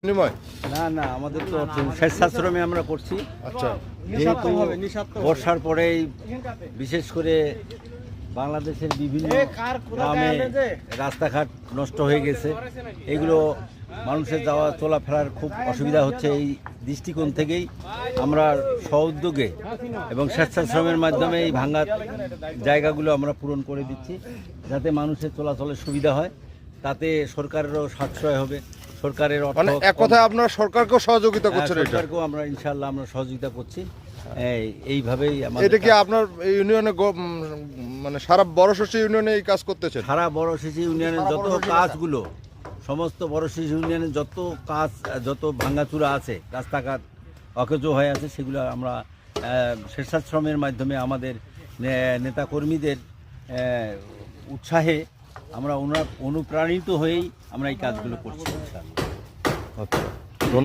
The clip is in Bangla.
বিনিময়? না না, আমাদের তো স্বেচ্ছাশ্রমে আমরা করছি। আচ্ছা, যেহেতু বর্ষার পরেই বিশেষ করে বাংলাদেশের বিভিন্ন গ্রামে রাস্তাঘাট নষ্ট হয়ে গেছে, এগুলো মানুষের যাওয়া চলাফেরার খুব অসুবিধা হচ্ছে। এই দৃষ্টিকোণ থেকেই আমরা স্ব-উদ্যোগে এবং স্বেচ্ছাশ্রমের মাধ্যমে এই ভাঙা জায়গাগুলো আমরা পূরণ করে দিচ্ছি, যাতে মানুষের চলাচলের সুবিধা হয়, তাতে সরকারেরও সাশ্রয় হবে। সরকারের মানে এক কথায় আপনারা সরকারকেও সহযোগিতা করছেন? এটা সরকারকেও আমরা ইনশাআল্লাহ আমরা সহযোগিতা করছি। এইভাবেই এটা কি আপনার ইউনিয়নে মানে সারা বড়শিশি ইউনিয়নে এই কাজ করতেছেন? সারা বড়শিশি ইউনিয়নের যত কাজগুলো, সমস্ত বড়শিশি ইউনিয়নের যত কাজ, যত ভাঙাচুরা আছে, রাস্তাঘাট অকেজো হয়ে আছে, সেগুলো আমরা স্বেচ্ছাশ্রমের মাধ্যমে আমাদের নেতাকর্মীদের উৎসাহে আমরা অনুপ্রাণিত হয়েই আমরা এই কাজগুলো করছি। ইনশাআল্লাহ।